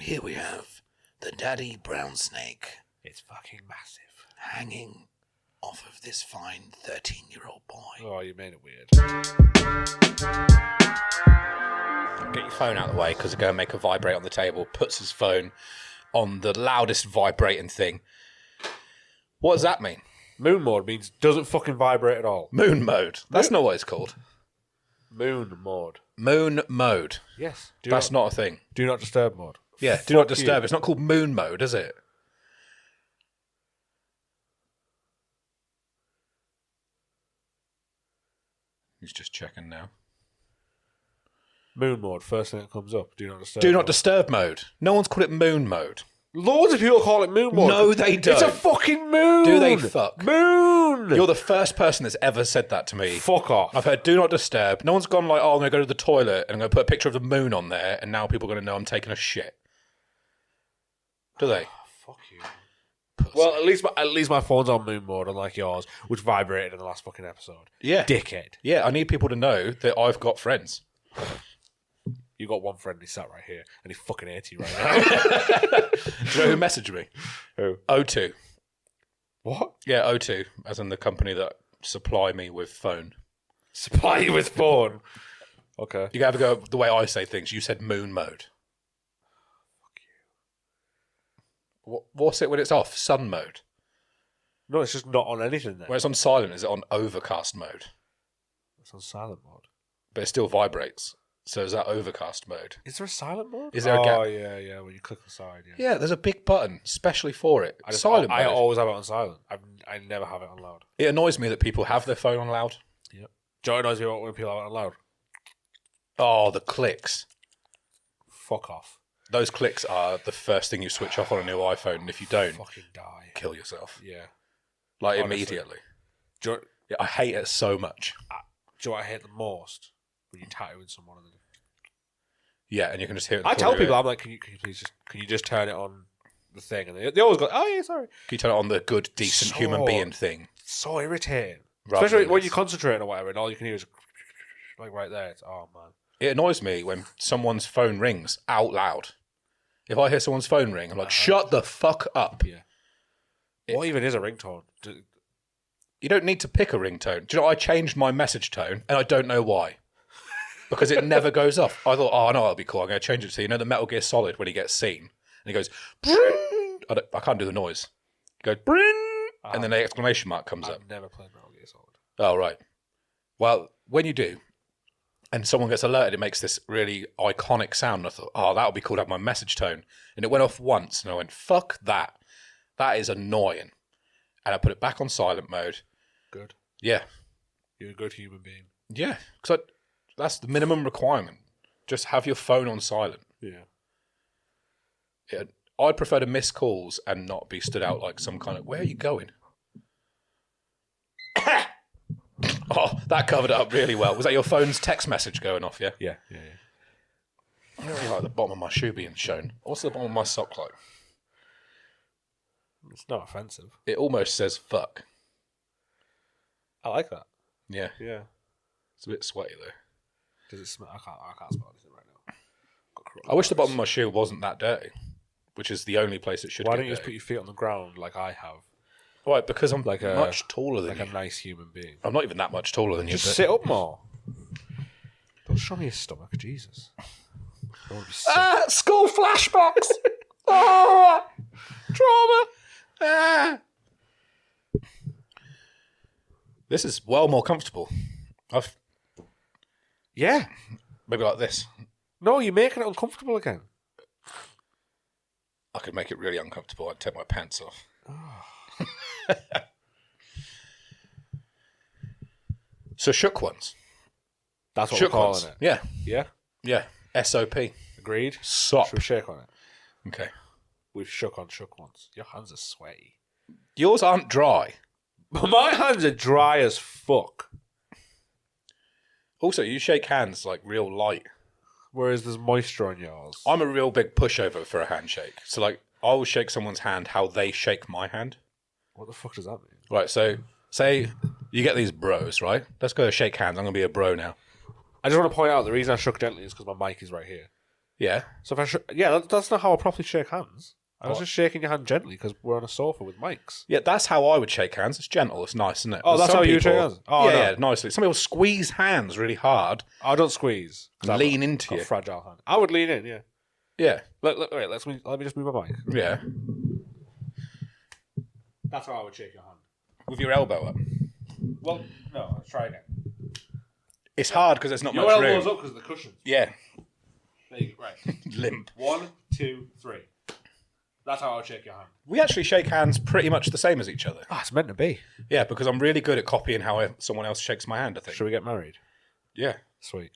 here we have the daddy brown snake. It's fucking massive. Hanging off of this fine 13-year-old boy. Oh, you made it weird. Get your phone out of the way, because they're going to make a vibrate on the table. Puts his phone on the loudest vibrating thing. What does that mean? Moon mode means doesn't fucking vibrate at all. Moon mode. That's not what it's called. Moon mode. Moon mode. Yes. That's not a thing. Do not disturb mode. Yeah, do not disturb. It's not called moon mode, is it? He's just checking now. Moon mode, first thing that comes up. Do not disturb. Do not disturb mode. No one's called it moon mode. Loads of people call it moon mode. No, they don't. It's a fucking moon. Do they fuck? Moon. You're the first person that's ever said that to me. Fuck off. I've heard do not disturb. No one's gone like, oh, I'm going to go to the toilet and I'm going to put a picture of the moon on there and now people are going to know I'm taking a shit. Do they? Fuck you. Pussy. Well, at least my phone's on moon mode, unlike yours, which vibrated in the last fucking episode. Yeah. Dickhead. Yeah, I need people to know that I've got friends. You got one friend, he's sat right here, and he fucking hates you right now. Do you know who messaged me? Who? O2. What? Yeah, O2, as in the company that supply me with phone. Supply you with phone. Okay. You gotta go the way I say things. You said moon mode. Fuck you. What's it when it's off? Sun mode. No, it's just not on anything then. When it's on silent, is it on overcast mode? It's on silent mode. But it still vibrates. So is that overcast mode? Is there a silent mode? Is there a gap? Oh, yeah, when you click the side, yeah. Yeah, there's a big button, specially for it. I Silent mode. always have it on silent. I never have it on loud. It annoys me that people have their phone on loud. Yep. Joy annoys me when people have it on loud. Oh, the clicks. Fuck off. Those clicks are the first thing you switch off on a new iPhone, and if you don't, Fucking die. kill yourself. Yeah. Like, Honestly. immediately. Do you, Yeah, I hate it so much. do you know what I hate the most? When you tattoo with someone. Yeah, and you can just hear it. I tell people, I'm like, can you just turn it on the thing? And they always go, oh yeah, sorry. Can you turn it on the good, decent human being thing? So irritating. Rather Especially than when this. you're concentrating or whatever, and all you can hear is like right there. It's, oh man. It annoys me when someone's phone rings out loud. If I hear someone's phone ring, I'm like, shut the fuck up. Yeah. What even is a ringtone? You don't need to pick a ringtone. Do you know, I changed my message tone, and I don't know why. Because it never goes off. I thought, oh, no, that'll be cool. I'm going to change it to, you know, the Metal Gear Solid when he gets seen. And he goes, Bring! I can't do the noise. He goes, Bring! And then the exclamation mark comes up. I've never played Metal Gear Solid. Oh, right. Well, when you do, and someone gets alerted, it makes this really iconic sound. And I thought, oh, that'll be cool to have my message tone. And it went off once, and I went, fuck that. That is annoying. And I put it back on silent mode. Good. Yeah. You're a good human being. Yeah. Because that's the minimum requirement. Just have your phone on silent. Yeah. Yeah. I'd prefer to miss calls and not be stood out like some kind of, where are you going? Oh, that covered it up really well. Was that your phone's text message going off, yeah? Yeah. I really like the bottom of my shoe being shown. What's the bottom of my sock like? It's not offensive. It almost says fuck. I like that. Yeah. Yeah. It's a bit sweaty though. Does it smell? I can't smell anything right now. I wish the bottom of my shoe wasn't that dirty, which is the only place it should Why get don't you just dirty. put your feet on the ground like I have? Right, because I'm Like a- much taller than Like you. a nice human being. I'm not even that much taller than you. Just but- sit up more. Don't show me your stomach, Jesus. I want to be sick. School flashbacks! Ah! Trauma! Ah! This is well more comfortable. Yeah. Maybe like this. No, you're making it uncomfortable again. I could make it really uncomfortable. I'd take my pants off. So shook ones. That's what Shook we're calling ones. it. Yeah. Yeah? Yeah. SOP. Agreed? Sop. Should we shake on it? Okay. We've shook on shook once. Your hands are sweaty. Yours aren't dry. My hands are dry as fuck. Also, you shake hands like real light. Whereas there's moisture on yours. I'm a real big pushover for a handshake. So, like, I will shake someone's hand how they shake my hand. What the fuck does that mean? Right, so say you get these bros, right? Let's go shake hands. I'm going to be a bro now. I just want to point out the reason I shook gently is because my mic is right here. Yeah. So if that's not how I properly shake hands. I was just shaking your hand gently because we're on a sofa with mics. Yeah, that's how I would shake hands. It's gentle. It's nice, isn't it? Oh, But that's some how you people- shake hands? Oh, yeah, no. nicely. Some people squeeze hands really hard, I don't squeeze. lean into Got you. a fragile hand. I would lean in, yeah. Yeah, Wait, let me just move my mic. yeah. That's how I would shake your hand. With your elbow up. Well, no, let's try again. It's hard because there's not Your much elbow's room. up because of the cushions. Yeah, There you go. Right. limp. 1, 2, 3. That's how I would shake your hand. We actually shake hands pretty much the same as each other. Ah, it's meant to be. Yeah, because I'm really good at copying how someone else shakes my hand, I think. Should we get married? Yeah, Sweet.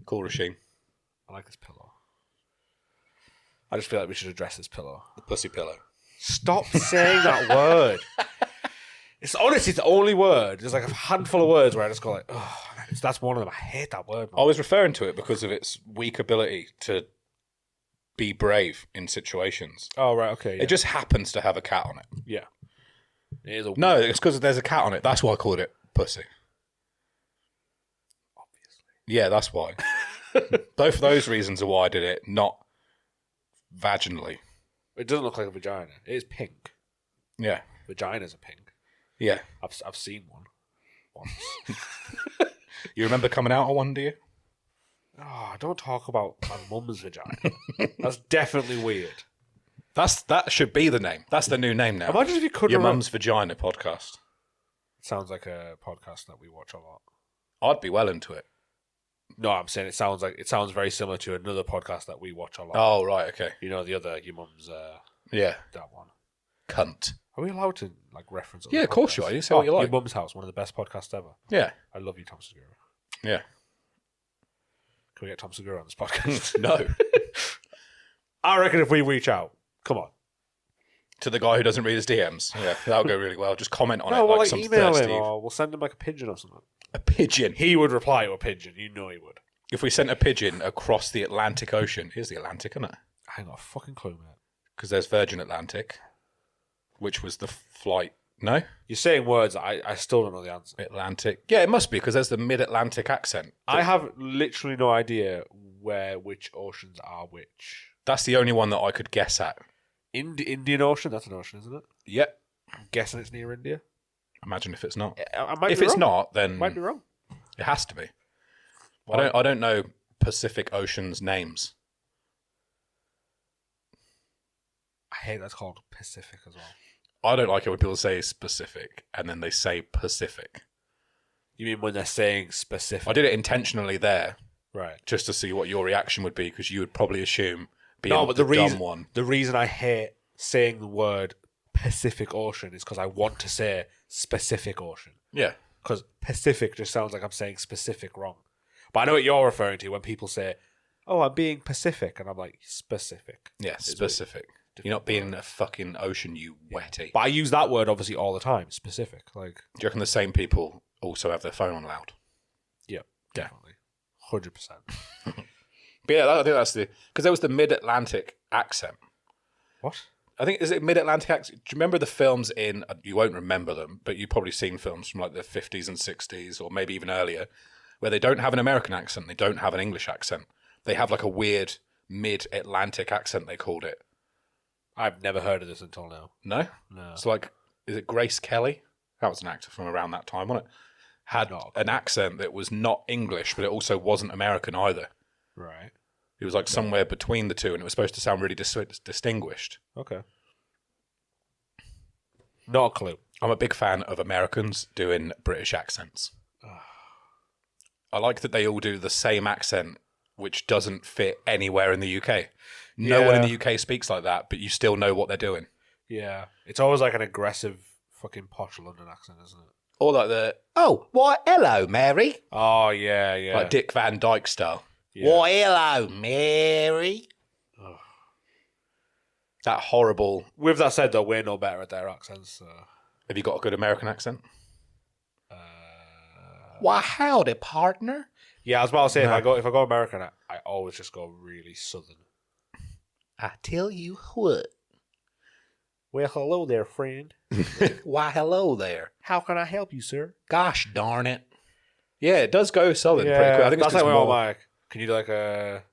cool regime. I like this pillow. I just feel like we should address this pillow. The pussy pillow. Stop saying that word. It's honestly the only word. There's like a handful of words where I just go like, oh, that's one of them. I hate that word, man. I was referring to it because of its weak ability to be brave in situations. Oh, right, okay. Yeah. It just happens to have a cat on it. yeah. It is a No, it's because there's a cat on it. That's why I called it pussy. obviously. Yeah, that's why. Both of those reasons are why I did it, not vaginally. It doesn't look like a vagina. It is pink. Yeah, Vaginas are pink. yeah. I've seen one once. You remember coming out on one, do you? Oh, don't talk about my mum's vagina. That's definitely weird. That should be the name. That's the new name now. Imagine if you couldn't Your remember. Mum's Vagina podcast. Sounds like a podcast that we watch a lot. I'd be well into it. No, I'm saying it sounds very similar to another podcast that we watch a lot. Oh, right, okay. You know, the other, your mum's, Yeah. that one. Cunt. Are we allowed to like reference? other Yeah, of course podcasts? you are. You say what you like. Your mum's house, one of the best podcasts ever. Yeah. I love you, Tom Segura. Yeah. Can we get Tom Segura on this podcast? No. I reckon if we reach out, come on. To the guy who doesn't read his DMs. Yeah, that'll go really well. Just comment on No, it we'll like some email thirsty... him or we'll send him like a pigeon or something. A pigeon. He would reply to a pigeon. You know he would. If we sent a pigeon across the Atlantic Ocean... Here's the Atlantic, isn't it? I ain't got a fucking clue, mate. Because there's Virgin Atlantic, which was the flight... No? You're saying words that I still don't know the answer. Atlantic. Yeah, it must be, because there's the mid-Atlantic accent. I have literally no idea which oceans are which. That's the only one that I could guess at. Indian Ocean? That's an ocean, isn't it? Yep. I'm guessing it's near India. Imagine if it's not. I might If be it's wrong. not, then Might be wrong. it has to be. Why? I don't know Pacific Ocean's names. I hate that's called Pacific as well. I don't like it when people say specific and then they say Pacific. You mean when they're saying specific? I did it intentionally there Right. just to see what your reaction would be because you would probably assume being No, but the the reason dumb one. the reason I hate saying the word Pacific Ocean is because I want to say specific ocean. Yeah. Because Pacific just sounds like I'm saying specific wrong. But I know what you're referring to when people say, "Oh, I'm being Pacific," and I'm like, "Specific." Yeah, specific. You're not being a fucking ocean, you wetty. But I use that word obviously all the time. Specific, like Do you reckon the same people also have their phone on loud? yeah, definitely, 100%. But yeah, I think that's because there was the mid-Atlantic accent. What? I think, is it mid-Atlantic accent? Do you remember the films in, you won't remember them, but you've probably seen films from like the 50s and 60s or maybe even earlier, where they don't have an American accent, they don't have an English accent. They have like a weird mid-Atlantic accent, they called it. I've never heard of this until now. No? No. It's like, is it Grace Kelly? That was an actor from around that time, wasn't it? Had an accent that was not English, but it also wasn't American either. Right. It was like somewhere between the two, and it was supposed to sound really distinguished. Okay. Not a clue. I'm a big fan of Americans doing British accents. I like that they all do the same accent, which doesn't fit anywhere in the UK. No one in the UK speaks like that, but you still know what they're doing. Yeah. It's always like an aggressive fucking posh London accent, isn't it? Or like the, oh, why, hello, Mary. Oh, yeah, yeah. Like Dick Van Dyke style. Yeah. Why, hello, Mary. Ugh. That horrible... With that said, though, we're no better at their accents. So. Have you got a good American accent? Uh, Why, howdy, partner. yeah, I was about to say, No. if I go American, I always just go really southern. I tell you what. Well, hello there, friend. Why, hello there. How can I help you, sir? Gosh darn it. Yeah, it does go southern pretty quick. I think that's it's like just my more... mic. Can you do like a...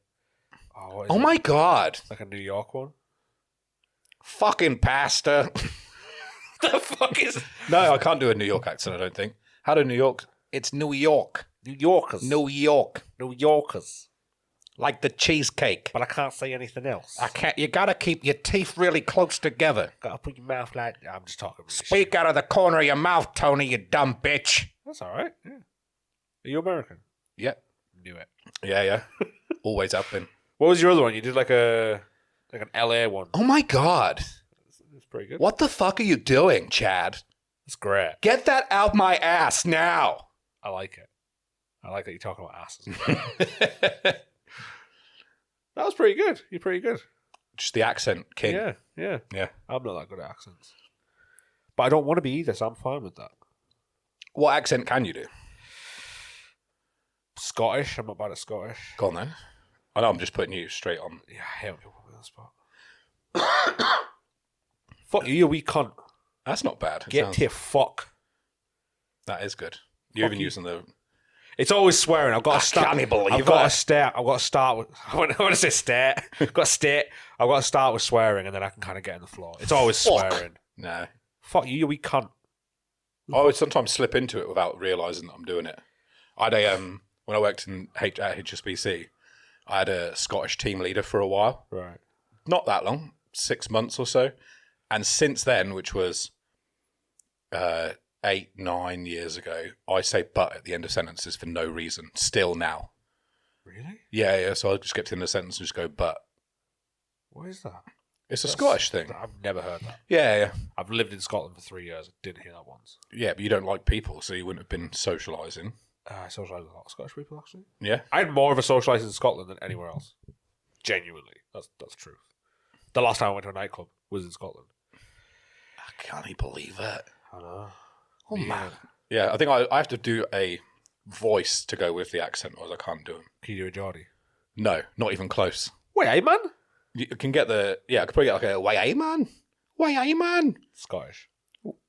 Oh, what is Oh it? my God. Like a New York one? Fucking pasta. The fuck is... No, I can't do a New York accent, I don't think. How do New York? It's New York. New Yorkers. New York. New Yorkers. Like the cheesecake. But I can't say anything else. I can't. You gotta keep your teeth really close together. Gotta put your mouth like... I'm just talking. Really Speak out of the corner of your mouth, Tony, you dumb bitch. That's all right. Yeah. Are you American? Yeah. Knew it. Yeah. Always have been. What was your other one? You did like an LA one. Oh my God. It's pretty good. What the fuck are you doing, Chad? It's great. Get that out my ass now. I like it. I like that you're talking about asses. That was pretty good. You're pretty good. Just the accent king. Yeah. Yeah. I'm not that good at accents. But I don't want to be either, so I'm fine with that. What accent can you do? Scottish. I'm not bad at Scottish. Go on then. I know I'm just putting you straight on. Yeah, I hate when people put me on the spot. Fuck you, you wee cunt. That's not bad. Get to your fuck. That is good. You're even you. using the... It's always swearing. I've got to start. Can't believe I've got to start. I've got to start with. I want to say start. I've got to state. I've got to start with swearing, and then I can kind of get in the flow. It's always swearing. No. Fuck you, you wee cunt. I would sometimes slip into it without realising that I'm doing it. I had a, when I worked at HSBC, I had a Scottish team leader for a while. Right. Not that long, 6 months or so. And since then, which was 8-9 years ago, I say but at the end of sentences for no reason. Still now. Really? Yeah. So I'll just get to the end of the sentence and just go but. What is that? It's a Scottish thing. I've never heard that. Yeah. I've lived in Scotland for 3 years. I didn't hear that once. Yeah, but you don't like people, so you wouldn't have been socialising. I socialised with a lot of Scottish people, actually. Yeah. I had more of a socialising in Scotland than anywhere else. Genuinely. That's the truth. The last time I went to a nightclub was in Scotland. I can't believe that. I know. Oh, man. Yeah, I think I have to do a voice to go with the accent, otherwise I can't do them. Can you do a Geordie? No, not even close. Wait, hey, man? You can get the... Yeah, I could probably get like a... Way, hey, man. Way, hey, man. Scottish.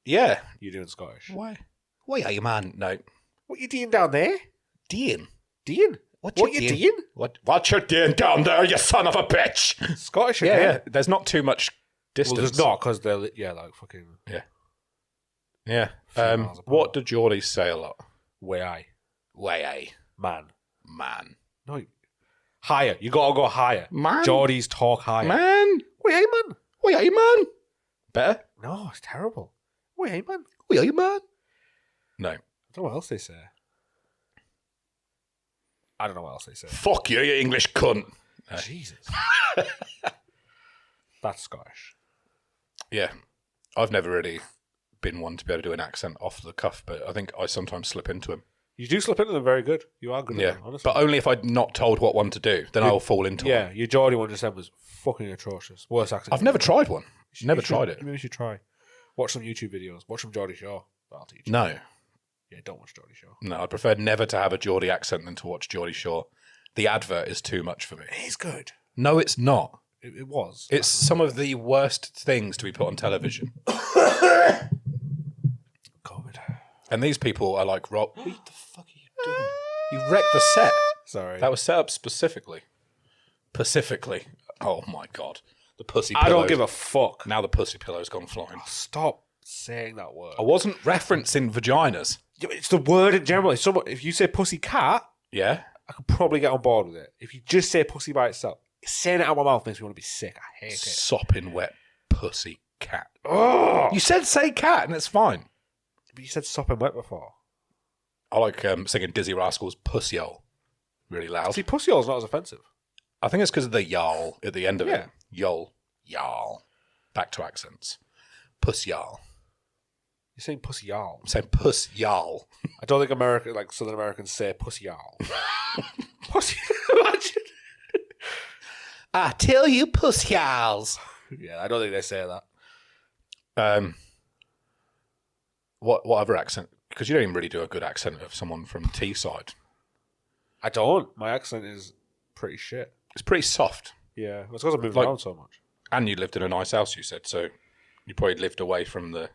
Yeah. You're doing Scottish. Way, hey, man. No. What you doing down there? Dean. Dean? What you doing? What you doing down there, you son of a bitch? Scottish Yeah, again? yeah. There's not too much distance. Well, there's not, because they're, like fucking... Yeah. Few miles apart. What do Geordies say a lot? Way I. Way, hey, Man. No. Higher. You gotta go higher. Man. Geordies talk higher. Man. Way hey, man. Way, hey, man. Better? No, it's terrible. Way hey, man. Way, hey, man. No. I don't know what else they say. I don't know what else they say. Fuck you, you English cunt. Jesus. That's Scottish. Yeah. I've never really been one to be able to do an accent off the cuff, but I think I sometimes slip into them. You do slip into them very good. You are good at Yeah. them, honestly. But only if I'm not told what one to do, then I'll fall into one. Yeah, your Geordie one just said was fucking atrocious. Worst accent. I've never tried one. Never tried it. Maybe you should try. Watch some YouTube videos. Watch some Geordie Shore. That'll teach you. No. Yeah, don't watch Geordie Shore. No, I prefer never to have a Geordie accent than to watch Geordie Shore. The advert is too much for me. It is good. No, it's not. It was. It's some of the worst things to be put on television. COVID. And these people are like, Rob, what the fuck are you doing? You wrecked the set. Sorry. That was set up specifically. Pacifically. Oh my God. The pussy pillow. I don't give a fuck. Now the pussy pillow's gone flying. Stop saying that word. I wasn't referencing vaginas. Yeah, it's the word in general. If you say pussy cat, Yeah? I could probably get on board with it. If you just say pussy by itself, saying it out my mouth makes me want to be sick. I hate it. Sopping wet pussy cat. Oh! You said say cat and it's fine. But you said sopping wet before. I like singing Dizzy Rascal's Pussy-ole really loud. See, pussy hole's not as offensive. I think it's because of the y'all at the end of Yeah. it. Y'all. Y'all. Back to accents. Puss-y'all. You're saying pussy y'all. I'm saying puss-y'all. I don't think Southern Americans say pussy y'all. Pussy. Imagine. I tell you puss-y'alls. Yeah, I don't think they say that. What other accent? Because you don't even really do a good accent of someone from Teesside. I don't. My accent is pretty shit. It's pretty soft. Yeah, it's because I moved Like- around so much. And you lived in a nice house, you said, so you probably lived away from the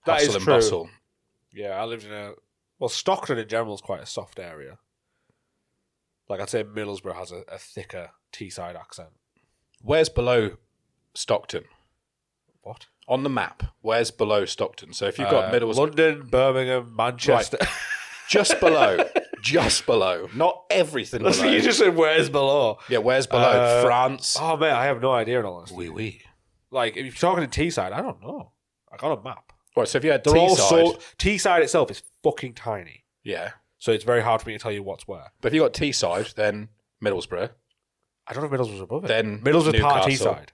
That hustle is and true. bustle. Yeah, I lived in Stockton in general is quite a soft area. Like I'd say Middlesbrough has a thicker Teesside accent. Where's below Stockton? What? On the map, where's below Stockton? So if you've got Middlesbrough... London, Birmingham, Manchester. Right. Just below. Just below. Not everything below. You just said where's below. Yeah, where's below? France. Oh, mate, I have no idea in all honesty. Oui. Like, if you're talking to Teesside, I don't know. Like, on a map. Right, so if you had They're all Teesside... Teesside itself is fucking tiny. Yeah. So it's very hard for me to tell you what's where. But if you got Teesside, then Middlesbrough. I don't know if Middlesbrough's above it. Then Middlesbrough's part of Newcastle. Teesside.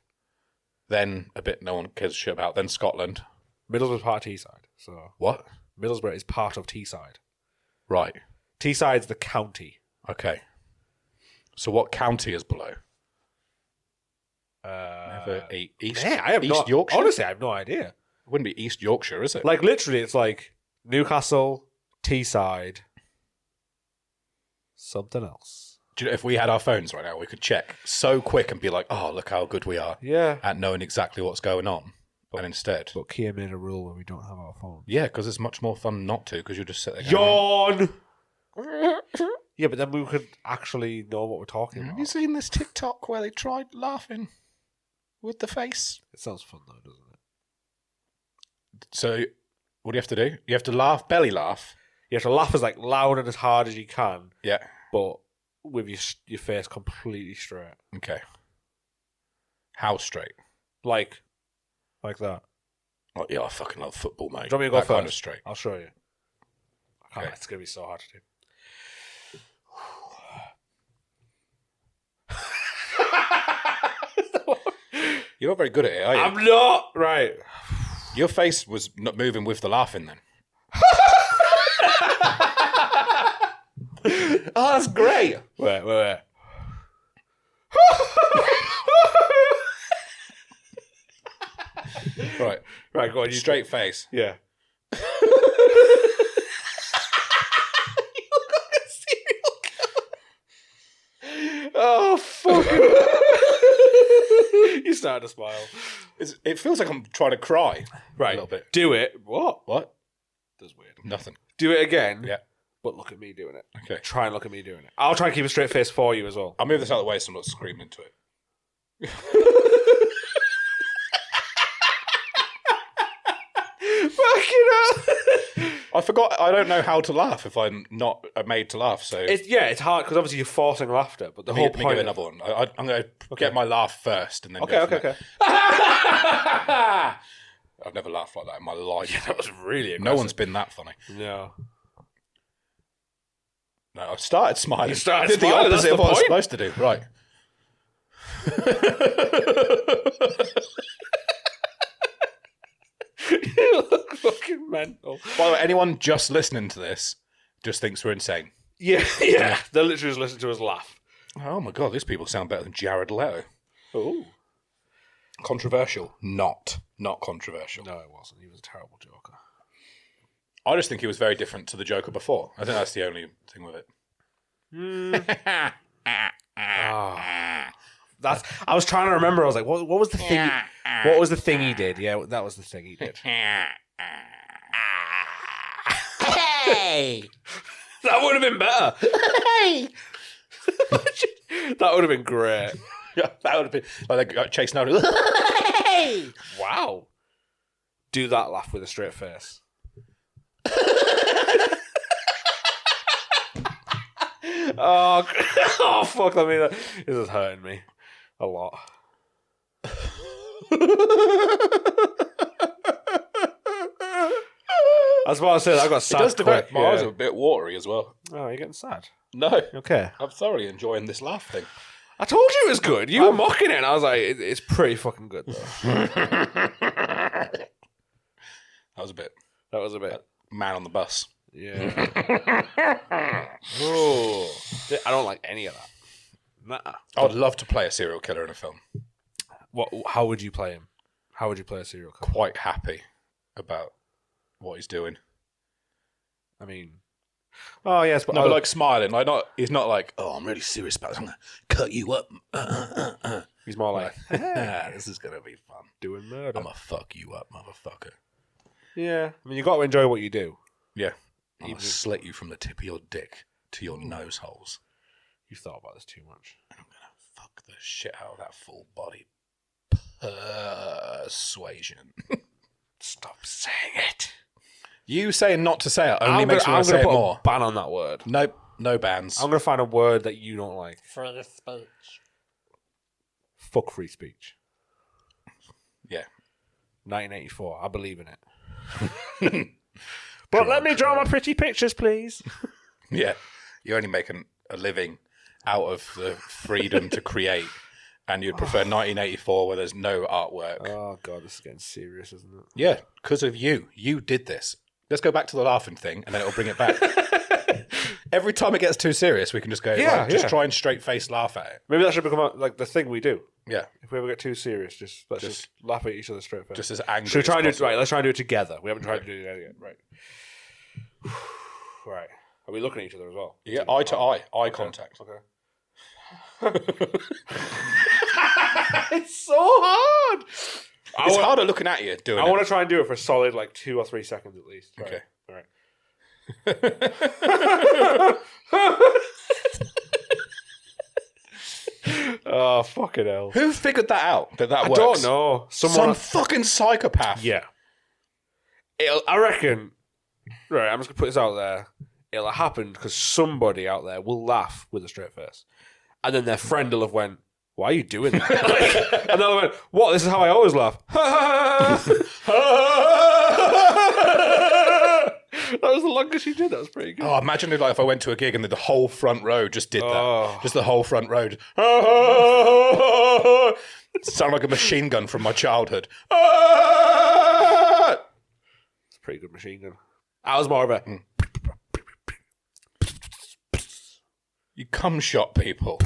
Then a bit no one cares shit about. Then Scotland. Middlesbrough's part of Teesside. So What? Middlesbrough is part of Teesside. Right. Teesside's the county. Okay. So what county is below? East. Yeah, I have East Yorkshire. Honestly, I have no idea. It wouldn't be East Yorkshire, is it? Like literally, it's like Newcastle, Teesside, something else. Do you know, if we had our phones right now, we could check so quick and be like, "Oh, look how good we are Yeah, at knowing exactly what's going on." And instead, but Kier made a rule where we don't have our phones. yeah, because it's much more fun not to, because you just sit there. Going, Yawn. Yeah, but then we could actually know what we're talking Have about. you seen this TikTok where they tried laughing with the face? It sounds fun though, doesn't it? So, what do you have to do? You have to laugh, belly laugh. You have to laugh as like loud and as hard as you can, Yeah. but with your face completely straight, Okay. How straight? like that. Oh, yeah, I fucking love football, mate. Do you want me to go That kind first? of straight. I'll show you. Okay. It's gonna be so hard to do. You're not very good at it, are you? I'm not right. Your face was not moving with the laughing then. Oh, that's great. Wait. Right, go on. You straight face. Yeah. Oh, fuck. You started to smile. It feels like I'm trying to cry. Right. A little bit. Do it. What? What? That's weird. Nothing. Do it again. Yeah. But look at me doing it. Okay. Try and look at me doing it. I'll try and keep a straight face for you as well. I'll move this out of the way so I'm not screaming into it. Fucking hell. I forgot. I don't know how to laugh if I'm not made to laugh. So It's hard because obviously you're forcing laughter, but the whole let me point. give another one. I'm going to get my laugh first and then. Okay. go from there. I've never laughed like that in my life. Yeah, that was really aggressive. No one's been that funny. No. No, I started smiling. You started Did smiling, the opposite that's of the what I was point. supposed to do. Right. You look fucking mental. By the way, anyone just listening to this just thinks we're insane. Yeah. They're literally just listening to us laugh. Oh my god, these people sound better than Jared Leto. Oh. Controversial? Not controversial. No, it wasn't. He was a terrible Joker. I just think he was very different to the Joker before. I think that's the only thing with it. I was trying to remember. I was like, what was the thing? What was the thing he did? Yeah, that was the thing he did. Hey! That would have been better. Hey! That would have been great. Yeah, that would have been like they got chasing out. Hey! Wow. Do that laugh with a straight face. Oh, fuck. I mean, this is hurting me a lot. That's what I said. I got sad. It does develop. quick, My yeah. eyes are a bit watery as well. Oh, you're getting sad. No, Okay. I'm thoroughly enjoying this laugh thing. I told you it was good. You were mocking it, and I was like, it's pretty fucking good, though. That was a bit That was a bit. man on the bus. Yeah. Oh. I don't like any of that. Nah. I would love to play a serial killer in a film. What? How would you play him? How would you play a serial killer? Quite happy about what he's doing. I mean, oh yes, but No, but like smiling. Like not. He's not like, oh, I'm really serious about this. I'm gonna cut you up. he's more like This is gonna be fun. doing murder. I'm gonna fuck you up, motherfucker. Yeah, I mean, you got to enjoy what you do. Yeah. I'm gonna slit you from the tip of your dick to your nose holes. You've thought about this too much. And I'm gonna fuck the shit out of that full body persuasion. Stop saying it. You saying not to say it only makes me want to say it put more. A ban on that word. Nope, no bans. I'm going to find a word that you don't like. Free speech. Fuck free speech. Yeah. 1984. I believe in it. But let me draw my pretty pictures, please. Yeah. You're only making a living out of the freedom to create, and you'd prefer 1984 where there's no artwork. Oh, God, this is getting serious, isn't it? Yeah, because of you. You did this. Let's go back to the laughing thing, and then it'll bring it back. Every time it gets too serious, we can just go, just try and straight-face laugh at it. Maybe that should become like the thing we do. Yeah. If we ever get too serious, let's just laugh at each other straight face. Just as angry Should we try as and do it? possible. Right, let's try and do it together. We haven't tried to do it yet. Right. Right. Are we looking at each other as well? Yeah, eye to eye. Eye contact. Okay. It's so hard. It's harder looking at you doing I it. want to try and do it for a solid 2 or 3 seconds at least. Right. Okay. All right. Oh, fucking hell. Who figured that out? That I works? don't know. Some fucking psychopath. Yeah. I reckon. Right, I'm just going to put this out there. It'll happen because somebody out there will laugh with a straight face. And then their friend will have went, why are you doing that? And they'll went, what? This is how I always laugh. That was the longest you did. That was pretty good. Oh, imagine if I went to a gig and the whole front row just did that. Oh. Just the whole front row. Sound like a machine gun from my childhood. It's a pretty good machine gun. I was more of a... You cum shot people.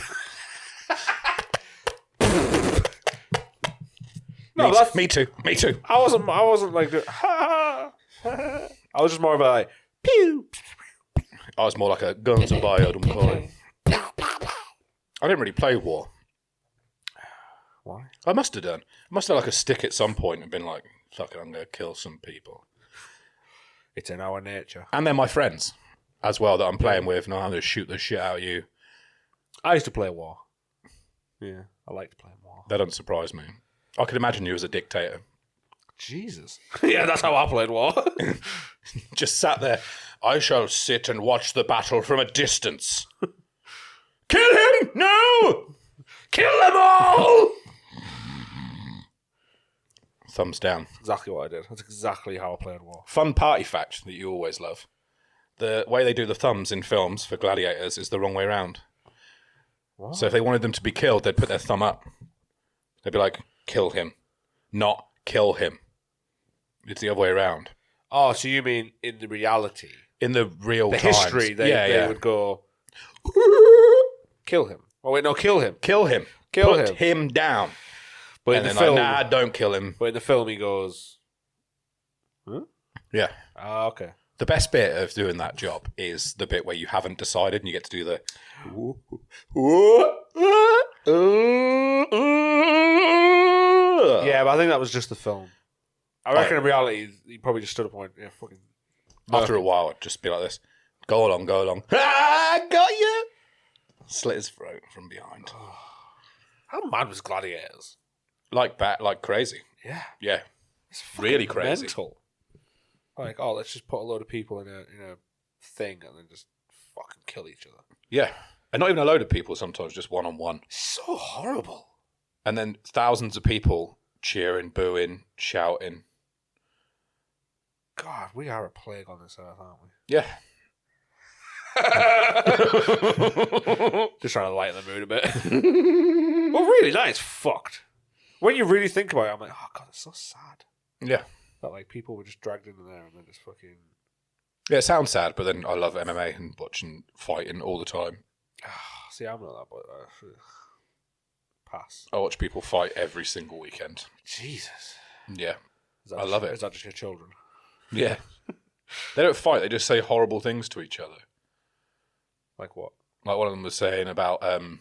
No, me too. Me too. I wasn't like... I was just more of a like... Pew! I was more like a guns and bio. I didn't really play war. Why? I must have done. I must have like a stick at some point and been like, fuck it, I'm going to kill some people. It's in our nature. And they're my friends as well that I'm playing with. And I'm going to shoot the shit out of you. I used to play war. Yeah, I liked playing war. That doesn't surprise me. I could imagine you as a dictator. Jesus. Yeah, that's how I played war. Just sat there. I shall sit and watch the battle from a distance. Kill him! No! Kill them all! Thumbs down. Exactly what I did. That's exactly how I played war. Fun party fact that you always love. The way they do the thumbs in films for gladiators is the wrong way around. What? So if they wanted them to be killed, they'd put their thumb up. They'd be like, kill him. Not kill him. It's the other way around. Oh, so you mean in the reality? In the real The times. history, they would go, kill him. Oh, wait, no, kill him. Kill him. Kill Put him. him down. But And in then the film, like, nah, don't kill him. but in the film he goes, huh? Yeah. Ah, okay. The best bit of doing that job is the bit where you haven't decided and you get to do the... Yeah, but I think that was just the film. I reckon in reality, he probably just stood up and went, yeah, fucking... After a while, it'd just be like this. Go along, go along. Ah, got you! Slit his throat from behind. How mad was Gladiators? Like crazy. Yeah. Yeah. It's Really crazy. mental. Like, oh, let's just put a load of people in a thing and then just fucking kill each other. Yeah. And not even a load of people, sometimes just one-on-one. So horrible. And then thousands of people cheering, booing, shouting. God, we are a plague on this earth, aren't we? Yeah. Just trying to lighten the mood a bit. Well, really, that is fucked. When you really think about it, I'm like, oh God, it's so sad. Yeah. That like people were just dragged into there and then just fucking... Yeah, it sounds sad, but then I love MMA and watching fighting all the time. See, I'm not that, but... pass. I watch people fight every single weekend. Jesus. Yeah. I love it. Is that just your children? Yeah. They don't fight, they just say horrible things to each other. Like what? Like one of them was saying about, well,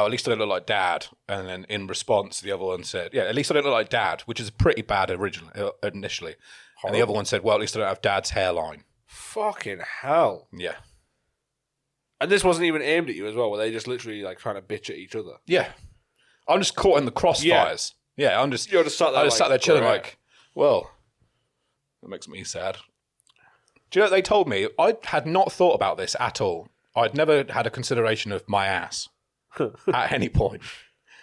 at least I don't look like Dad. And then in response, the other one said, yeah, at least I don't look like Dad, which is pretty bad initially. Horrible. And the other one said, well, at least I don't have Dad's hairline. Fucking hell. Yeah. And this wasn't even aimed at you as well. Were they just literally like trying to bitch at each other? Yeah. I'm just caught in the crossfires. Yeah, You're just sat there. I just sat there chilling like, well, that makes me sad. Do you know what they told me? I had not thought about this at all. I'd never had a consideration of my ass at any point.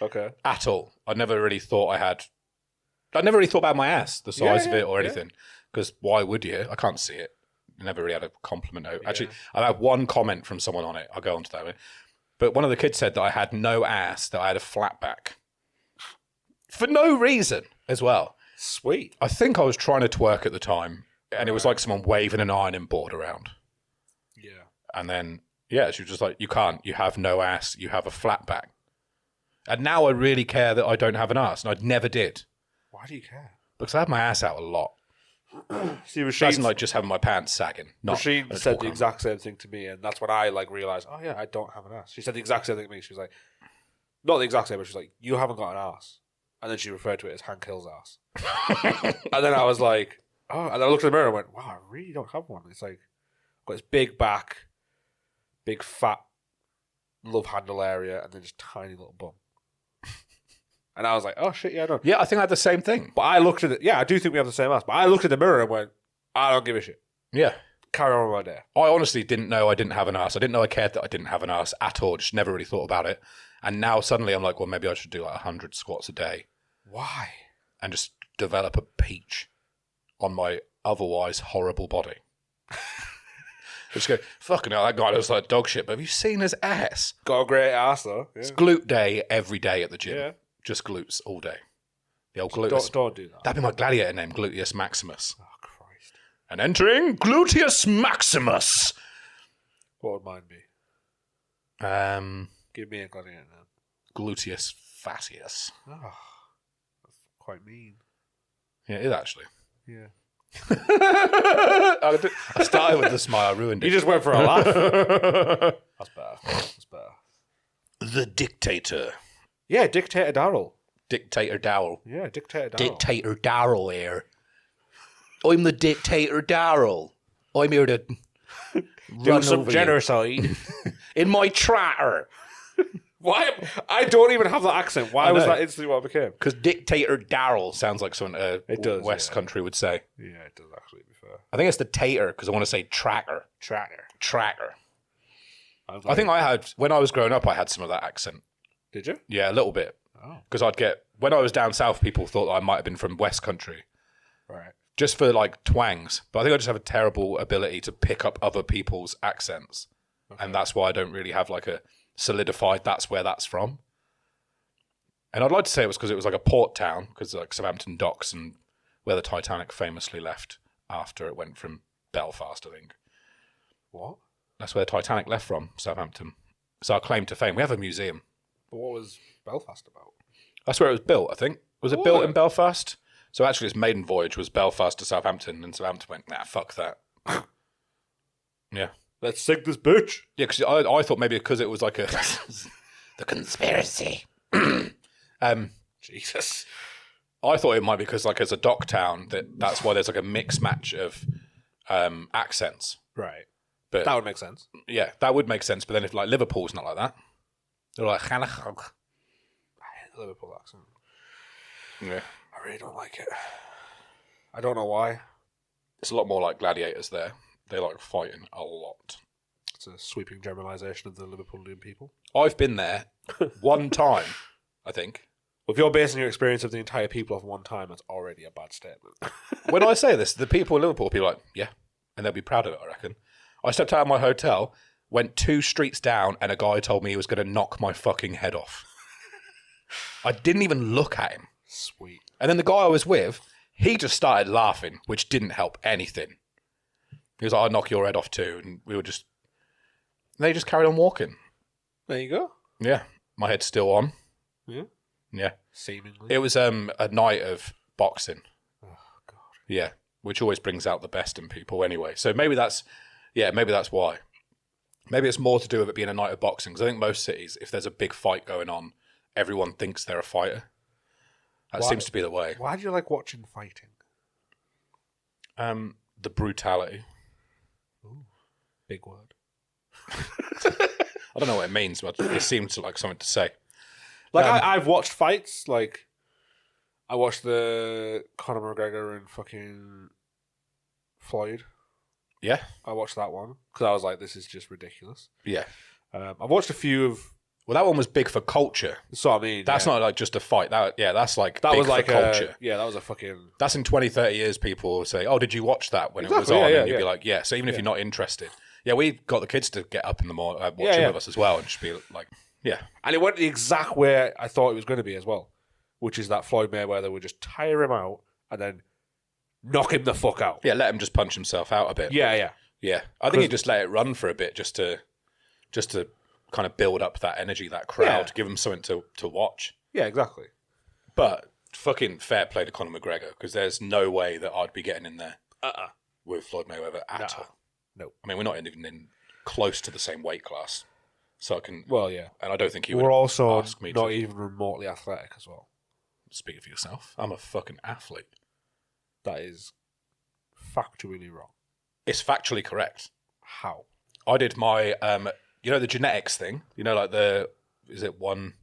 Okay. At all. I never really thought about my ass, the size of it or anything. Because why would you? I can't see it. I never really had a compliment note. Actually, I had one comment from someone on it. I'll go on to that bit. But one of the kids said that I had no ass, that I had a flat back. For no reason as well. Sweet. I think I was trying to twerk at the time, and it was like someone waving an ironing board around. Yeah. And then, she was just like, you can't. You have no ass. You have a flat back. And now I really care that I don't have an ass, and I never did. Why do you care? Because I have my ass out a lot. See, It doesn't like just having my pants sagging. Rasheen said the exact same thing to me, and that's when I like realised, oh yeah, I don't have an ass. She said the exact same thing to me. She was like, not the exact same, but she was like, you haven't got an ass. And then she referred to it as Hank Hill's ass. And then I was like, oh, and then I looked in the mirror and went, wow, I really don't have one. It's like, I've got this big back, big fat love handle area, and then just tiny little bum. And I was like, oh shit, yeah, I don't. Yeah, I think I had the same thing. But I looked at it, I do think we have the same ass, but I looked in the mirror and went, I don't give a shit. Yeah. Carry on with my day. I honestly didn't know I didn't have an ass. I didn't know I cared that I didn't have an ass at all. Just never really thought about it. And now suddenly I'm like, well, maybe I should do like 100 squats a day. Why? And just develop a peach on my otherwise horrible body. Just go, fucking hell, that guy looks like dog shit, but have you seen his ass? Got a great ass though. Yeah. It's glute day every day at the gym. Yeah. Just glutes all day. The old gluteus. Don't do that. That'd be my gladiator name, Gluteus Maximus. Oh, Christ. And entering Gluteus Maximus. What would mine be? Give me a gladiator name. Gluteus Fatius. Oh, that's quite mean. Yeah, it is actually. Yeah. I started with the smile, I ruined it. You just went for a laugh. That's better. The Dictator. Yeah, Dictator Daryl. Dictator Daryl. Yeah, Dictator Daryl. Dictator Daryl here. I'm the Dictator Daryl. I'm here to do some genocide. In my tractor. Why? I don't even have that accent. Why was that instantly what I became? Because Dictator Daryl sounds like something West Country would say. Yeah, it does actually, to be fair. I think it's the tater because I want to say tracker. Tracker. I think I had, when I was growing up, I had some of that accent. Did you? Yeah, a little bit. Oh. Because when I was down south, people thought that I might have been from West Country. Right. Just for like twangs. But I think I just have a terrible ability to pick up other people's accents. Okay. And that's why I don't really have like a solidified that's where that's from. And I'd like to say it was because it was like a port town, because like Southampton docks and where the Titanic famously left after it went from Belfast, I think. What? That's where the Titanic left from, Southampton. It's our claim to fame. We have a museum. But what was Belfast about? That's where it was built, I think. Was it built in Belfast? So actually its maiden voyage was Belfast to Southampton, and Southampton went, nah, fuck that. Yeah. Let's sink this bitch. Yeah, because I thought maybe because it was like a... the conspiracy. Jesus. I thought it might be because like as a dock town, that's why there's like a mix match of accents. Right. But that would make sense. Yeah, that would make sense. But then if like Liverpool's not like that, they're like... I hate the Liverpool accent. Yeah. I really don't like it. I don't know why. It's a lot more like gladiators there. They like fighting a lot. It's a sweeping generalisation of the Liverpoolian people. I've been there one time, I think. Well, if you're basing your experience of the entire people off one time, that's already a bad statement. When I say this, the people in Liverpool will be like, yeah, and they'll be proud of it, I reckon. I stepped out of my hotel, went 2 streets down, and a guy told me he was going to knock my fucking head off. I didn't even look at him. Sweet. And then the guy I was with, he just started laughing, which didn't help anything. He was like, I'll knock your head off too. And we were just... They just carried on walking. There you go. Yeah. My head's still on. Yeah? Yeah. Seemingly. It was a night of boxing. Oh, God. Yeah. Which always brings out the best in people anyway. So maybe that's why. Maybe it's more to do with it being a night of boxing. Because I think most cities, if there's a big fight going on, everyone thinks they're a fighter. That seems to be the way. Why do you like watching fighting? The brutality. Ooh, big word. I don't know what it means, but it seems like something to say. Like, I've watched fights. Like, I watched the Conor McGregor and fucking Floyd. Yeah? I watched that one because I was like, this is just ridiculous. Yeah. I've watched a few of... Well, that one was big for culture. That's what I mean. That's not like just a fight. That's like that big was like for culture. that was a fucking... That's in 20, 30 years, people will say, oh, did you watch that when it was Exactly, on? yeah, And you'd yeah. be like, yeah. So even if you're not interested. Yeah, we got the kids to get up in the morning watching with us as well and just be like, yeah. And it went the exact way I thought it was going to be as well, which is that Floyd Mayweather would just tire him out and then knock him the fuck out. Yeah, let him just punch himself out a bit. Yeah. Yeah. I think he just let it run for a bit just to kind of build up that energy, that crowd, give him something to watch. Yeah, exactly. But fucking fair play to Conor McGregor, because there's no way that I'd be getting in there with Floyd Mayweather at all. No. I mean, we're not even in close to the same weight class. So I can... Well, yeah. And I don't think he would We're also ask me not to... even remotely athletic as well. Speak for yourself. I'm a fucking athlete. That is factually wrong. It's factually correct. How? I did my... the genetics thing? Like the... Is it 1,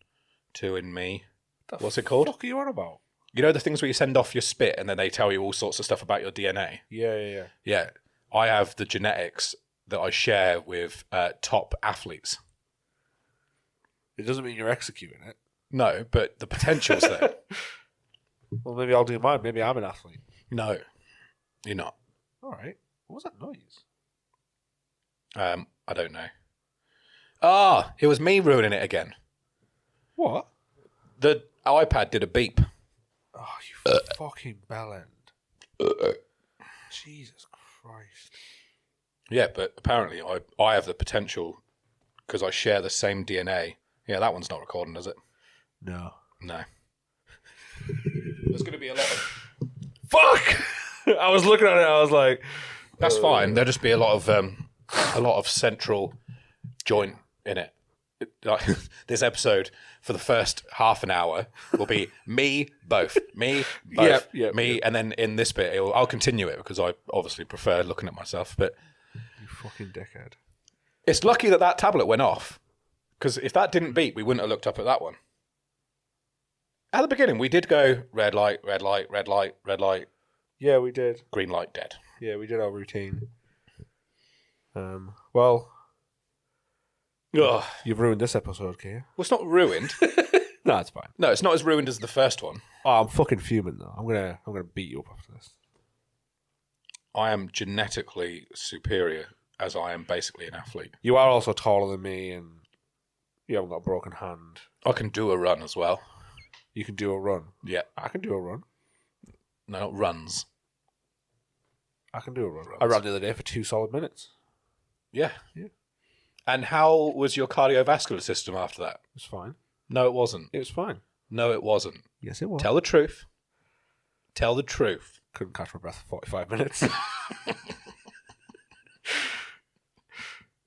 2 in me? What's it called? What the fuck are you on about? The things where you send off your spit and then they tell you all sorts of stuff about your DNA? Yeah. Yeah. I have the genetics that I share with top athletes. It doesn't mean you're executing it. No, but the potential's there. Well, maybe I'll do mine. Maybe I'm an athlete. No, you're not. All right. What was that noise? I don't know. It was me ruining it again. What? The iPad did a beep. Oh, you fucking bellend. Jesus Christ. Yeah, but apparently I have the potential because I share the same DNA. Yeah, that one's not recording, is it? No. No. There's going to be a lot of... Fuck! I was looking at it, I was like... That's fine. There'll just be a lot of central joint in it. This episode, for the first half an hour, will be me, both. Me, both. Yep, me, and then in this bit, I'll continue it because I obviously prefer looking at myself. But You fucking dickhead. it's lucky that tablet went off, because if that didn't beep, we wouldn't have looked up at that one. At the beginning, we did go red light, red light, red light, red light, Yeah, we did. green light, dead. Yeah, we did our routine. Well, Ugh. you've ruined this episode, Kier. Well, it's not ruined. No, it's fine. No, it's not as ruined as the first one. Oh, I'm fucking fuming though. I'm gonna beat you up after this. I am genetically superior, as I am basically an athlete. You are also taller than me, and you haven't got a broken hand. I can do a run as well. You can do a run. Yeah. I can do a run. No, not runs. I can do a run. Runs. I ran the other day for 2 solid minutes. Yeah. Yeah. And how was your cardiovascular system after that? It was fine. No, it wasn't. It was fine. No, it wasn't. Yes, it was. Tell the truth. Tell the truth. Couldn't catch my breath for 45 minutes.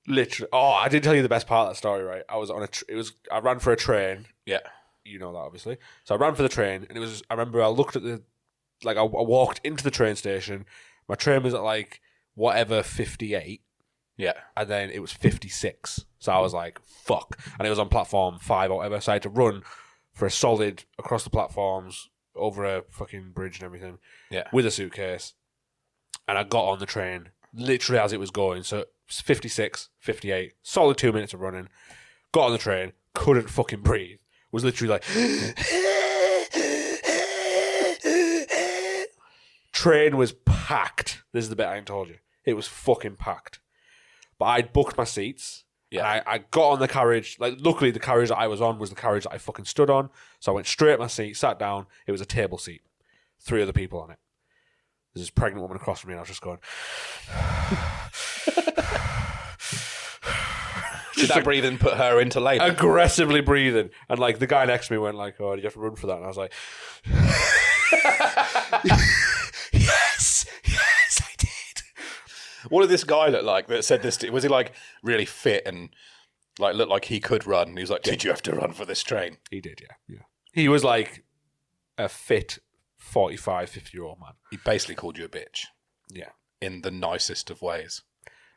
Literally. Oh, I did tell you the best part of that story, right? I was on I ran for a train. Yeah. You know that, obviously. So I ran for the train, and I remember I looked at I walked into the train station. My train was at like whatever 58. Yeah. And then it was 56. So I was like, fuck. And it was on platform 5 or whatever. So I had to run for a solid across the platforms, over a fucking bridge and everything. Yeah. With a suitcase. And I got on the train literally as it was going. So 56, 58, solid 2 minutes of running. Got on the train, couldn't fucking breathe. Was literally like... Train was packed. This is the bit I ain't told you. It was fucking packed. But I'd booked my seats. Yeah. And I got on the carriage. Like, luckily, the carriage that I was on was the carriage that I fucking stood on. So I went straight at my seat, sat down. It was a table seat. 3 other people on it. There's this pregnant woman across from me, and I was just going... Did that breathing put her into labour? Aggressively breathing. And, like, the guy next to me went like, oh, did you have to run for that? And I was like... Yes, I did. What did this guy look like that said this? Was he like really fit and like looked like he could run? And he was like, "Did you have to run for this train?" He did, yeah. He was like a fit 45, 50-year-old man. He basically called you a bitch Yeah. in the nicest of ways.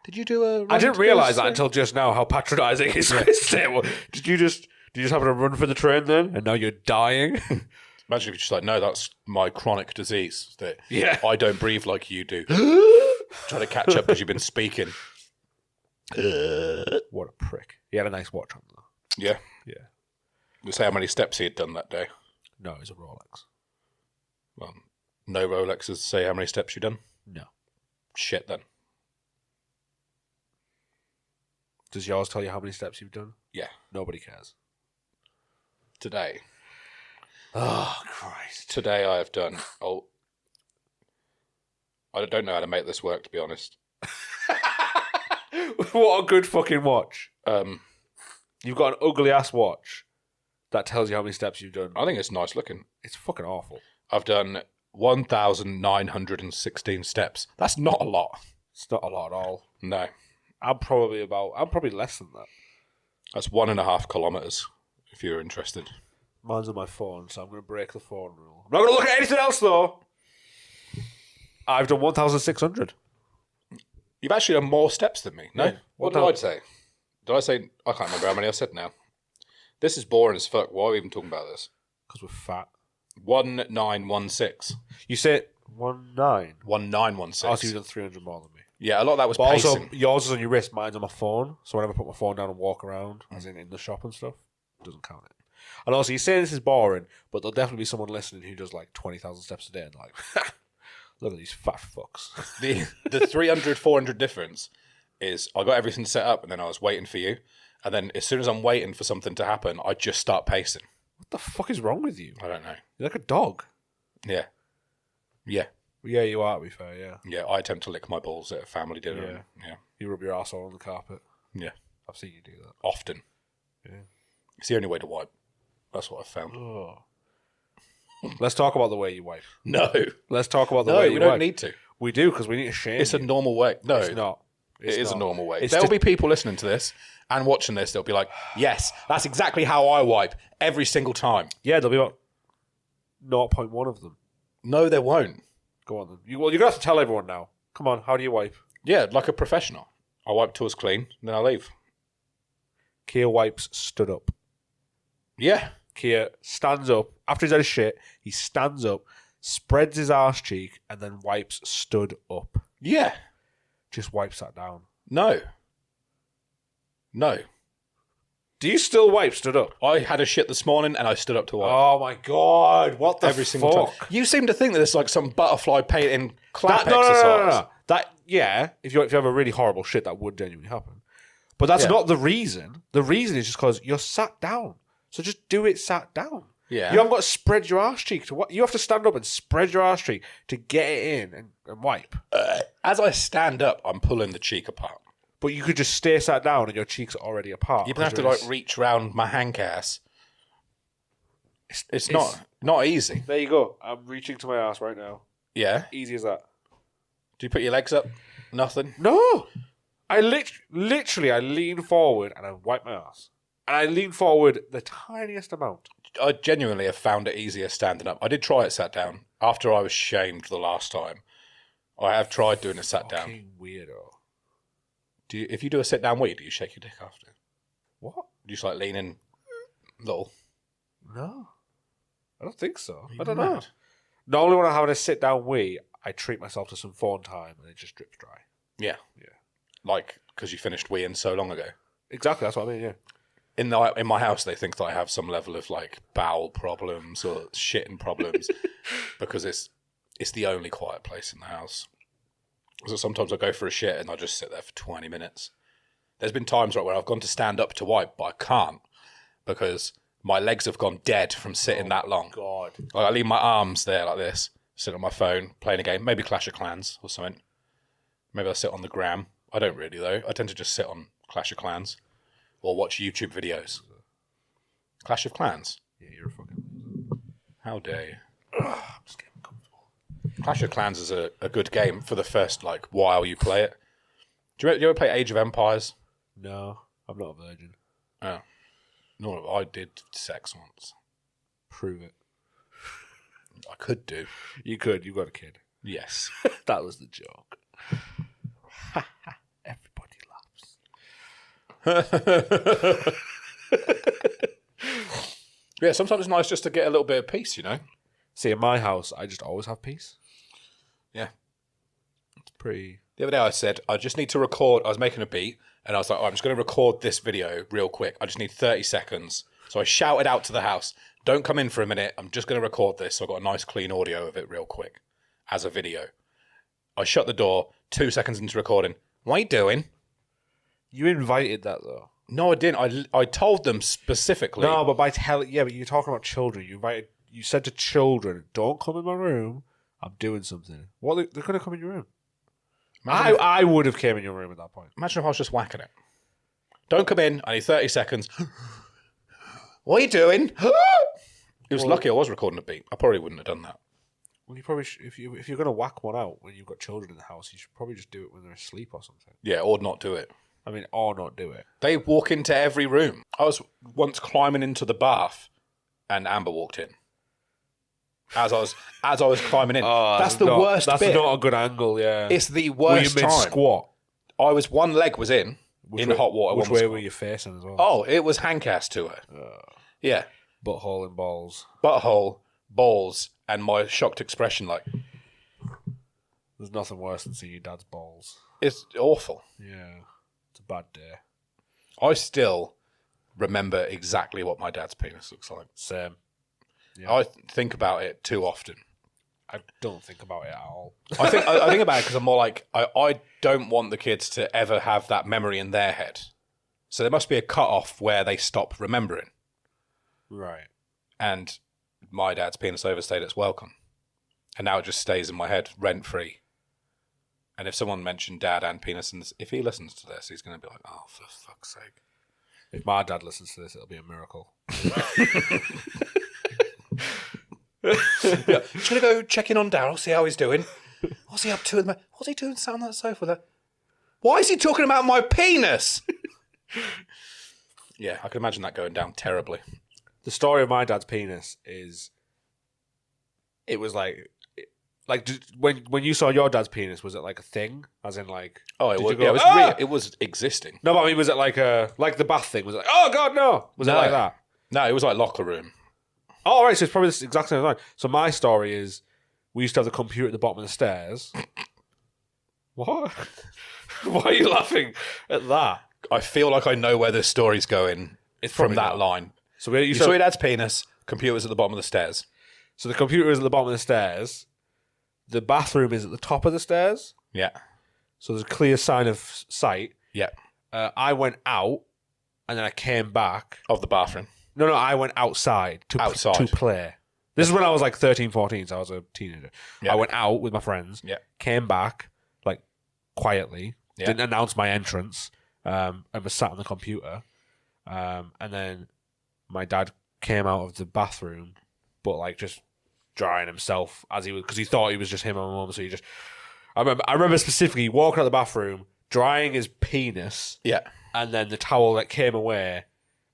Did you do a? I didn't realise that until just now. How patronising is this? Did you just happen to run for the train then, and now you're dying? Imagine if you're just like, no, that's my chronic disease that I don't breathe like you do. Trying to catch up because you've been speaking. What a prick. He had a nice watch on though. Yeah. Yeah. You say how many steps he had done that day. No, it was a Rolex. Well, no Rolexes to say how many steps you've done. No. Shit then. Does yours tell you how many steps you've done? Yeah. Nobody cares. Today. Oh, Christ. Today I have done. Oh, I don't know how to make this work, to be honest. What a good fucking watch. Um, You've got an ugly ass watch that tells you how many steps you've done. I think it's nice looking. It's fucking awful. I've done 1,916 steps. That's not a lot. It's not a lot at all. No. I'm probably less than that. That's 1.5 kilometres, if you're interested. Mine's on my phone, so I'm going to break the phone rule. I'm not going to look at anything else, though. I've done 1,600. You've actually done more steps than me. No? Yeah. What did I say? Did I say... I can't remember how many I said now. This is boring as fuck. Why are we even talking about this? Because we're fat. 1916. You said 19? 1916. Oh, so you've done 300 more than me. Yeah, a lot of that was But pacing. also, yours is on your wrist, mine's on my phone. So whenever I put my phone down and walk around, as in the shop and stuff, it doesn't count it. And also, you're saying this is boring, but there'll definitely be someone listening who does like 20,000 steps a day and like, look at these fat fucks. The 300, 400 difference is I got everything set up and then I was waiting for you. And then as soon as I'm waiting for something to happen, I just start pacing. What the fuck is wrong with you? I don't know. You're like a dog. Yeah. Yeah. Yeah, you are, to be fair, yeah. Yeah, I attempt to lick my balls at a family dinner. Yeah. You rub your arsehole on the carpet. Yeah. I've seen you do that. Often. Yeah. It's the only way to wipe. That's what I've found. Oh. Let's talk about the way you wipe. No. Let's talk about the No, way you we wipe. don't need to. We do, because we need to shame It's a you. normal way. No. It's not. It is a normal way. It's There'll be people listening to this and watching this. They'll be like, yes, that's exactly how I wipe every single time. Yeah, there'll be about 0.1 of them. No, there won't. Go on then. You're going to have to tell everyone now. Come on, how do you wipe? Yeah, like a professional. I wipe till it's clean, then I leave. Kier wipes stood up. Yeah. Kier stands up. After he's had his shit, he stands up, spreads his arse cheek, and then wipes stood up. Yeah. Just wipes that down. No. No. Do you still wipe stood up? I had a shit this morning and I stood up to wipe. Oh my god, what the Every fuck? single time. You seem to think that it's like some butterfly painting clap No. exercise. That, yeah, if you have a really horrible shit, that would genuinely happen. But that's not the reason. The reason is just because you're sat down. So just do it sat down. Yeah. You haven't got to spread your arse cheek to what you have to stand up and spread your arse cheek to get it in and wipe. As I stand up, I'm pulling the cheek apart. But you could just stay sat down and your cheeks are already apart. You have to like reach round my handcass. It's not easy. There you go. I'm reaching to my ass right now. Yeah. Easy as that. Do you put your legs up? Nothing. No. I literally I lean forward and I wipe my ass. And I lean forward the tiniest amount. I genuinely have found it easier standing up. I did try it sat down after I was shamed the last time. I have tried doing it sat down. Fucking weirdo. If you do a sit down wee, do you shake your dick after? What? Do you just like lean in, little? No. I don't think so. I Are don't you know. mad? Normally when I'm having a sit down wee, I treat myself to some phone time and it just drips dry. Yeah. Yeah. Like because you finished weeing so long ago. Exactly, that's what I mean, yeah. In my house, they think that I have some level of like bowel problems or shitting problems because it's the only quiet place in the house. So sometimes I go for a shit and I just sit there for 20 minutes. There's been times where I've gone to stand up to wipe, but I can't because my legs have gone dead from sitting that long. God. Like I leave my arms there like this, sit on my phone, playing a game, maybe Clash of Clans or something. Maybe I sit on the gram. I don't really though. I tend to just sit on Clash of Clans or watch YouTube videos. Clash of Clans? Yeah, you're a fucking... How dare you? I'm just getting comfortable. Clash of Clans is a good game for the first like while you play it. Do you ever play Age of Empires? No, I'm not a virgin. Oh. No, I did sex once. Prove it. I could do. You could, you got a kid. Yes. That was the joke. Everybody Yeah, sometimes it's nice just to get a little bit of peace, you know? See, in my house, I just always have peace. Yeah. It's pretty... The other day I said, I just need to record. I was making a beat, and I was like, I'm just going to record this video real quick. I just need 30 seconds. So I shouted out to the house, don't come in for a minute. I'm just going to record this. So I got a nice clean audio of it real quick as a video. I shut the door 2 seconds into recording. What are you doing? You invited that, though. No, I didn't. I told them specifically. No, but by telling... Yeah, but you're talking about children. You said to children, don't come in my room. I'm doing something. What? They're going to come in your room. I would have came in your room at that point. Imagine if I was just whacking it. Don't come in. I need 30 seconds. What are you doing? It was lucky I was recording a beat. I probably wouldn't have done that. Well, you probably if you're going to whack one out when you've got children in the house, you should probably just do it when they're asleep or something. Yeah, or not do it. I mean, or not do it. They walk into every room. I was once climbing into the bath, and Amber walked in. As I was climbing in. That's the worst bit. That's not a good angle, yeah. It's the worst Were you time. mid-squat? One leg was in hot water. Which way were you facing as well? Oh, it was handcast to her. Yeah. Butthole and balls. Butthole, balls, and my shocked expression like... There's nothing worse than seeing your dad's balls. It's awful. Yeah. It's a bad day. I still remember exactly what my dad's penis looks like. Same. Yeah. I think about it too often. I don't think about it at all. I think about it because I'm more like, I don't want the kids to ever have that memory in their head. So there must be a cut-off where they stop remembering. Right. And my dad's penis overstayed its welcome. And now it just stays in my head rent-free. And if someone mentioned dad and penis, and if he listens to this, he's going to be like, oh, for fuck's sake. If my dad listens to this, it'll be a miracle. Yeah. Just going to go check in on Daryl, see how he's doing. What's he up to? What's he doing sat on that sofa there? Why is he talking about my penis? Yeah, I can imagine that going down terribly. The story of my dad's penis is... It was like when you saw your dad's penis, was it like a thing? As in like... Oh, it was, go, yeah, it was real. It was existing. No, but I mean, was it like the bath thing? Was it like, oh God, no? Was it like that? No, it was like locker room. Oh, all right, so it's probably the exact same thing. So my story is, we used to have the computer at the bottom of the stairs. What? Why are you laughing at that? I feel like I know where this story's going. It's from that line. So you saw your dad's penis, computer's at the bottom of the stairs. So the computer is at the bottom of the stairs. The bathroom is at the top of the stairs. Yeah. So there's a clear sign of sight. Yeah. I went out, and then I came back. Of the bathroom? No, I went outside to play. This is when I was like 13, 14, so I was a teenager. Yeah. I went out with my friends. Yeah. Came back, like, quietly. Yeah. Didn't announce my entrance. And was sat on the computer. And then my dad came out of the bathroom, but like just drying himself as he was, because he thought he was just him and my mum. So I remember specifically walking out the bathroom, drying his penis. Yeah. And then the towel that came away,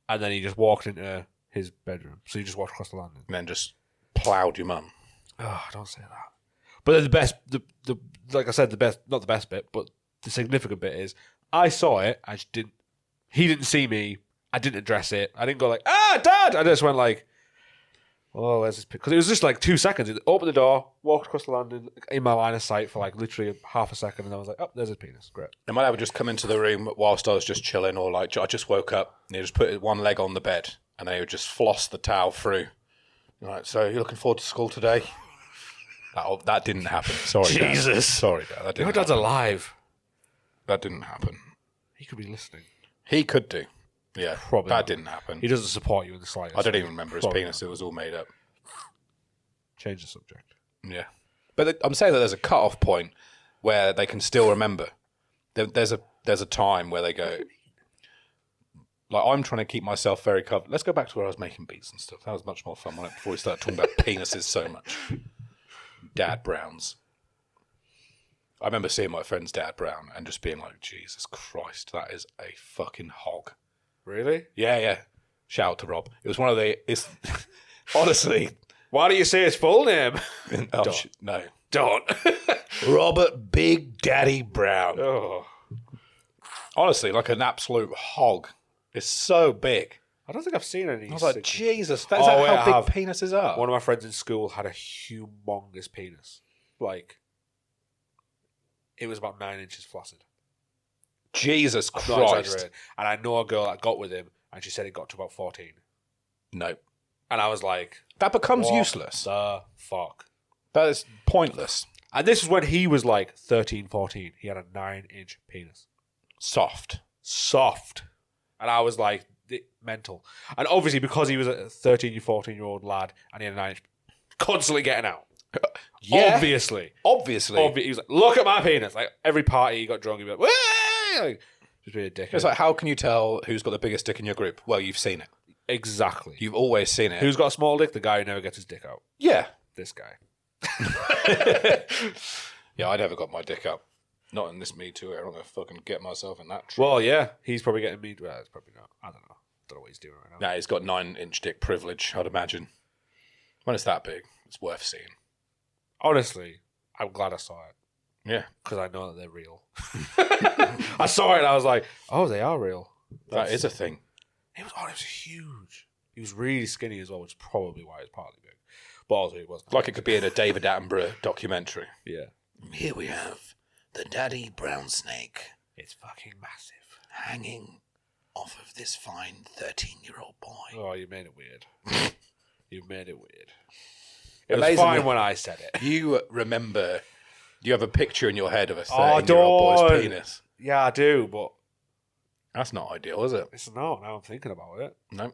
and then he just walked into his bedroom. So he just walked across the landing. And then just ploughed your mum. Oh, don't say that. But the best, like I said, not the best bit, but the significant bit is, I saw it, he didn't see me, I didn't address it, I didn't go like, Dad! I just went like, oh, where's this picture? Because it was just like 2 seconds. It opened the door, walked across the landing, in my line of sight for like literally half a second, and I was like, oh, there's his penis. Great. And my dad would just come into the room whilst I was just chilling, or like, I just woke up, and he'd just put one leg on the bed, and then he would just floss the towel through. Right, so you're looking forward to school today? That didn't happen. Sorry, Jesus. Dad. Sorry, Dad. That didn't Your dad's happen. alive. That didn't happen. He could be listening. He could do. Yeah, probably. That didn't happen. He doesn't support you in the slightest. I don't even remember his penis. Not. It was all made up. Change the subject. Yeah. But I'm saying that there's a cut-off point where they can still remember. There's a time where they go... Like, I'm trying to keep myself very covered. Let's go back to where I was making beats and stuff. That was much more fun, wasn't it? Before we start talking about penises so much. Dad Browns. I remember seeing my friend's Dad Brown and just being like, Jesus Christ, that is a fucking hog. Really? Yeah. Shout out to Rob. It was one of the... honestly... Why don't you say his full name? No. Don't. Robert Big Daddy Brown. Oh. Honestly, like an absolute hog. It's so big. I don't think I've seen any. I was like, Jesus, is that Oh, how wait, big penises are? One of my friends in school had a humongous penis. Like, it was about 9 inches flaccid. Jesus I'm not Christ. exaggerating. And I know a girl that got with him, and she said it got to about 14. No. And I was like, That becomes what useless. the fuck? That is pointless. And this is when he was like 13, 14. He had a 9-inch penis. Soft. And I was like, mental. And obviously, because he was a 13, 14-year-old lad and he had a 9-inch, constantly getting out. Yeah. Obviously. He was like, look at my penis. Like, every party he got drunk, he'd be like, "Wah!" Like, just be a dickhead. It's like, how can you tell who's got the biggest dick in your group? Well, you've seen it. Exactly. You've always seen it. Who's got a small dick? The guy who never gets his dick out. Yeah. This guy. Yeah, I never got my dick up. Not in this Me Too era. I'm going to fucking get myself in that. Well, yeah. He's probably getting me. Well, it's probably not. I don't know. Don't know what he's doing right now. Nah, he's got 9-inch dick privilege, I'd imagine. When it's that big, it's worth seeing. Honestly, I'm glad I saw it. Yeah. Because I know that they're real. I saw it and I was like, oh, they are real. That is a thing. It was huge. He was really skinny as well, which is probably why it's partly big. But also it wasn't. Like it could be in a David Attenborough documentary. Yeah. Here we have the daddy brown snake It's fucking massive. hanging off of this fine 13-year-old boy. Oh, you made it weird. You made it weird. It was Amazingly, fine when I said it. You remember, you have a picture in your head of a Oh, 13-year-old boy's don't. penis. Yeah, I do, but That's not ideal, is it? it's not. Now I'm thinking about it. No.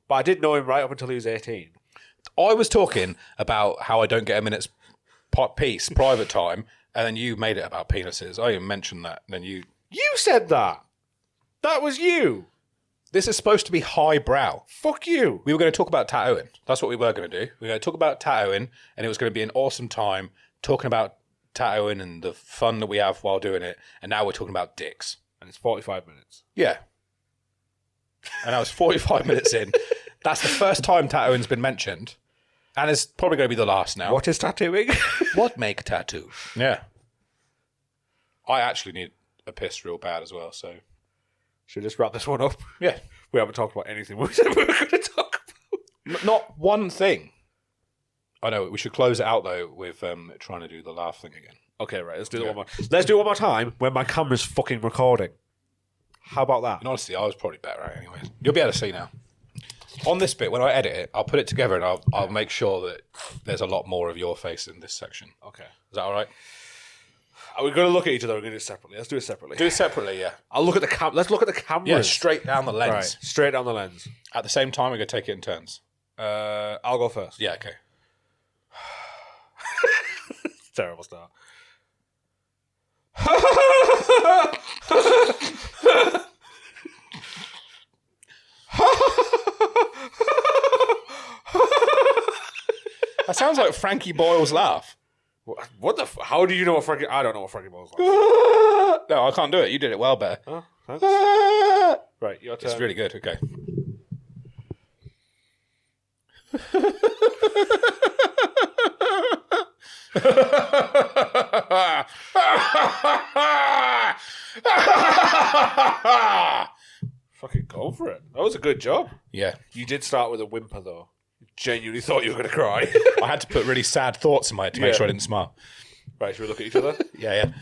But I did know him right up until he was 18. I was talking about how I don't get a minute's piece, private time, and then you made it about penises. I even mentioned that. And then you... You said that. That was you. This is supposed to be highbrow. Fuck you. We were going to talk about tattooing. That's what we were going to do. We were going to talk about tattooing, and it was going to be an awesome time talking about tattooing and the fun that we have while doing it. And now we're talking about dicks. And it's 45 minutes. Yeah. And I was 45 minutes in. That's the first time tattooing's been mentioned. And it's probably going to be the last now. What is tattooing? What make tattoo? Yeah. I actually need a piss real bad as well, so... Should we just wrap this one up? Yeah. We haven't talked about anything we said we were going to talk about. Not one thing. I know, we should close it out, though, with trying to do the laugh thing again. Okay, right, let's do it one more. Let's do it one more time when my camera's fucking recording. How about that? And honestly, I was probably better at it anyway. You'll be able to see now. On this bit, when I edit it, I'll put it together and I'll make sure that there's a lot more of your face in this section. Okay. Is that all right? Are we going to look at each other or are we going to do it separately? Let's do it separately. Do it separately, yeah. I'll look at the let's look at the camera. Yeah, straight down the lens. Right, straight down the lens. At the same time, we're going to take it in turns. I'll go first. Yeah, okay. Terrible start. That sounds like Frankie Boyle's laugh. What the? How do you know what Frankie? I don't know what Frankie Boyle's like. No, I can't do it. You did it well better. Oh, thanks. Right, your turn. It's really good. Okay. Fucking go for it. That was a good job. Yeah. You did start with a whimper, though. Genuinely thought you were going to cry. I had to put really sad thoughts in my head to make sure I didn't smile. Right, should we look at each other? Yeah,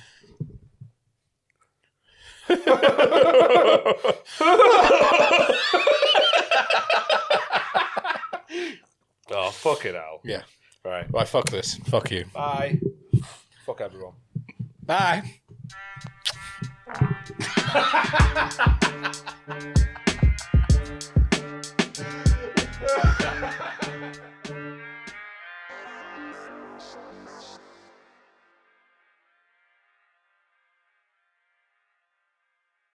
Oh, fuck it, Al. yeah. Right. Right, fuck this. Fuck you. Bye. Fuck everyone. Bye.